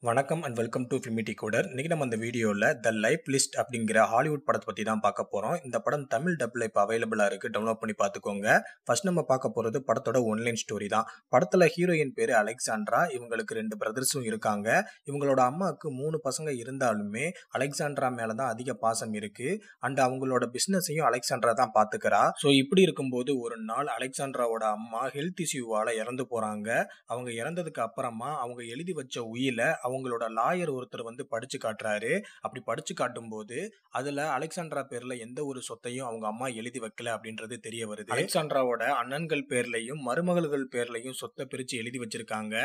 வணக்கம் and welcome to filmy coder. இன்னைக்கு நம்ம இந்த வீடியோவில் த லைஃப் லிஸ்ட் அப்படிங்கிற ஹாலிவுட் படத்தை பற்றி தான் பார்க்க போகிறோம். இந்த படம் தமிழ் டப்பில் இப்போ அவைலபிளாக இருக்குது, டவுன்லோட் பண்ணி பார்த்துக்கோங்க. ஃபர்ஸ்ட் நம்ம பார்க்க போகிறது படத்தோட ஒன்லைன் ஸ்டோரி தான். படத்தில் ஹீரோயின் பேர் அலெக்சாண்ட்ரா. இவங்களுக்கு 2 பிரதர்ஸும் இருக்காங்க. இவங்களோட அம்மாவுக்கு 3 பசங்க இருந்தாலுமே அலெக்சாண்ட்ரா மேலே தான் அதிக பாசம் இருக்குது. அண்ட் அவங்களோட பிஸ்னஸையும் அலெக்சாண்ட்ரா தான் பார்த்துக்கிறா. ஸோ இப்படி இருக்கும்போது ஒரு நாள் அலெக்சாண்ட்ராவோட அம்மா ஹெல்த் இஷ்யூவால் இறந்து போகிறாங்க. அவங்க இறந்ததுக்கு அப்புறமா அவங்க எழுதி வச்ச உயிலை அவங்களோட லாயர் ஒருத்தர் வந்து படிச்சு காட்டுறாரு. அப்படி படிச்சு காட்டும்போது அதுல அலெக்சாண்ட்ரா பேர்ல எந்த ஒரு சொத்தையும் அவங்க அம்மா எழுதி வைக்கல அப்படின்றது தெரிய வருது. அலெக்சாண்ட்ராவோட அண்ணன்கள் பேர்லயும் மருமகள்கள் பேர்லயும் சொத்தை பிரிச்சு எழுதி வச்சிருக்காங்க.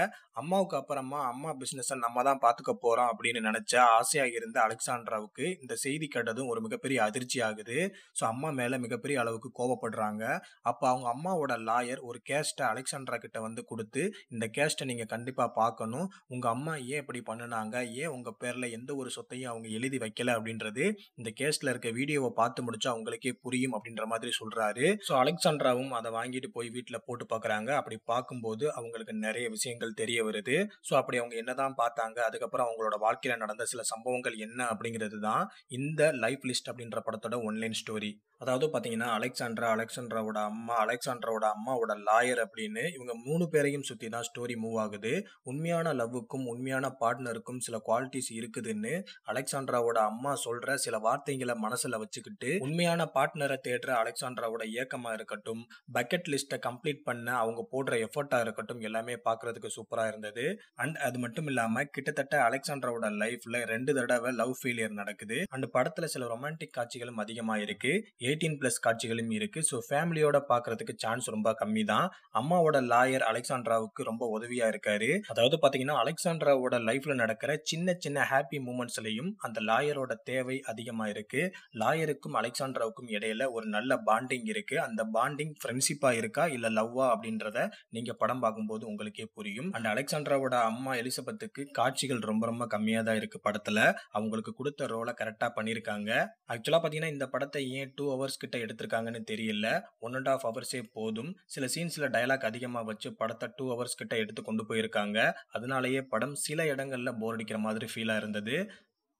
அம்மாவுக்கு அப்புறமா அம்மா பிசினஸ் நம்ம தான் பாத்துக்க போறோம் அப்படின்னு நினைச்ச ஆசையா இருந்த அலெக்சாண்ட்ராவுக்கு இந்த செய்தி கேட்டதும் ஒரு மிகப்பெரிய அதிர்ச்சி ஆகுது. ஸோ அம்மா மேல மிகப்பெரிய அளவுக்கு கோபப்படுறாங்க. அப்ப அவங்க அம்மாவோட லாயர் ஒரு கேஸ்ட்டை அலெக்சாண்ட்ரா கிட்ட வந்து கொடுத்து, இந்த கேஸ்ட்டை நீங்க கண்டிப்பா பார்க்கணும், உங்க அம்மா ஏன் இப்படி பண்ணுனாங்க, ஏன் உங்க பேர்ல எந்த ஒரு சொத்தையும் அவங்க எழுதி வைக்கல அப்படின்றது இந்த கேஸ்ல இருக்க வீடியோவை பார்த்து முடிச்சா அவங்களுக்கே புரியும் அப்படின்ற மாதிரி சொல்றாரு. ஸோ அலெக்சாண்ட்ராவும் அதை வாங்கிட்டு போய் வீட்டில் போட்டு பார்க்குறாங்க. அப்படி பார்க்கும்போது அவங்களுக்கு நிறைய விஷயங்கள் தெரிய வருது. ஸோ அப்படி அவங்க என்னதான் பார்த்தாங்க, அதுக்கப்புறம் அவங்களோட வாழ்க்கையில நடந்த சில சம்பவங்கள் என்ன அப்படிங்கிறது தான் இந்த லைஃப் லிஸ்ட் அப்படின்ற படத்தோட ஒன்லைன் ஸ்டோரி. அதாவது பார்த்தீங்கன்னா அலெக்சாண்ட்ராவோட அம்மா, அலெக்சாண்ட்ராவோட அம்மாவோட லாயர் அப்படின்னு இவங்க 3 பேரையும் சுற்றி தான் ஸ்டோரி மூவ் ஆகுது. உண்மையான லவ்வுக்கும் உண்மையான பார்ட்னருக்கும் சில குவாலிட்டிஸ் இருக்குதுன்னு அலெக்சாண்ட்ராவோட அம்மா சொல்ற சில வார்த்தைகளை மனசுல வச்சுக்கிட்டு உண்மையான பார்ட்னரை தேடுற அலெக்சாண்ட்ராவோட இயக்கமா இருக்கட்டும், பக்கெட் லிஸ்ட்டை கம்ப்ளீட் பண்ண அவங்க போடுற எஃபர்ட்டா இருக்கட்டும், எல்லாமே பார்க்கறதுக்கு சூப்பரா இருந்தது. அண்ட் அது மட்டும் இல்லாம கிட்டத்தட்ட அலெக்சாண்ட்ராவோட லைஃப்ல 2 தடவை லவ் ஃபெயிலியர் நடக்குது. அண்ட் படத்துல சில ரொமான்டிக் காட்சிகளும் அதிகமா இருக்கு, 18+ காட்சிகளும் இருக்கு. ஸோ ஃபேமிலியோட பார்க்கறதுக்கு சான்ஸ் ரொம்ப கம்மி தான். அம்மாவோட லாயர் அலெக்சாண்ட்ராவுக்கு ரொம்ப உதவியா இருக்காரு. அதாவது பாத்தீங்கன்னா அலெக்சாண்ட்ராவோட லைஃப்ல நடக்கிற சின்ன சின்ன ஹாப்பி மூமெண்ட்ஸ்லயும் அந்த லாயரோட தேவை அதிகமா இருக்கு. லாயருக்கும் அலெக்சாண்ட்ராவுக்கும் இடையில ஒரு நல்ல பாண்டிங் இருக்கு. அந்த பாண்டிங் ஃப்ரெண்ட்ஷிப்பா இருக்கா இல்ல லவ்வா அப்படின்றத நீங்க படம் பார்க்கும்போது உங்களுக்கே புரியும். அண்ட் அலெக்சாண்ட்ராவோட அம்மா எலிசபெத்துக்கு காட்சிகள் ரொம்ப ரொம்ப கம்மியா தான் இருக்கு படத்துல. அவங்களுக்கு கொடுத்த ரோலை கரெக்டா பண்ணிருக்காங்க. ஆக்சுவலா பாத்தீங்கன்னா இந்த படத்தை ஏன் 2 hours கிட்ட எடுத்திருக்காங்கன்னு தெரியல. 1.5 hours போதும். சில சீன்ஸ்ல டயலாக் அதிகமா வச்சு படத்தை 2 hours கிட்ட எடுத்து கொண்டு போயிருக்காங்க. அதனாலேயே படம் சில இடங்கள்ல போர் அடிக்கிற மாதிரி ஃபீலா இருந்தது.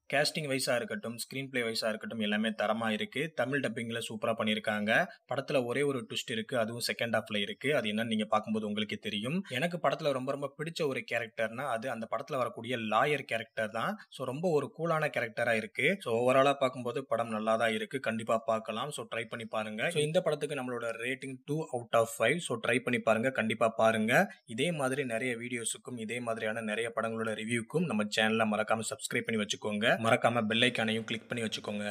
கேஸ்டிங் வைஸா இருக்கட்டும், ஸ்கிரீன் பிளே வைஸா இருக்கட்டும், எல்லாமே தரமா இருக்கு. தமிழ் டப்பிங்ல சூப்பரா பண்ணியிருக்காங்க. படத்துல ஒரே ஒரு ட்விஸ்ட் இருக்கு, அதுவும் செகண்ட் ஹாஃப்ல இருக்கு. அது என்னன்னு நீங்க பார்க்கும்போது உங்களுக்கே தெரியும். எனக்கு படத்துல ரொம்ப ரொம்ப பிடிச்ச ஒரு கேரக்டர்னா அது அந்த படத்துல வரக்கூடிய லாயர் கேரக்டர் தான். ஸோ ரொம்ப ஒரு கூலான கேரக்டரா இருக்கு. ஸோ ஓவராலா பார்க்கும்போது படம் நல்லா தான் இருக்கு, கண்டிப்பா பார்க்கலாம். ஸோ ட்ரை பண்ணி பாருங்க. ஸோ இந்த படத்துக்கு நம்மளோட ரேட்டிங் 2/5. ஸோ ட்ரை பண்ணி பாருங்க, கண்டிப்பா பாருங்க. இதே மாதிரி நிறைய வீடியோஸுக்கும் இதே மாதிரியான நிறைய படங்களோட ரிவ்யூக்கும் நம்ம சேனலை மறக்காம சப்ஸ்கிரைப் பண்ணி வச்சுக்கோங்க. மறக்காம பெல் ஐகானையும் கிளிக் பண்ணி வச்சுக்கோங்க.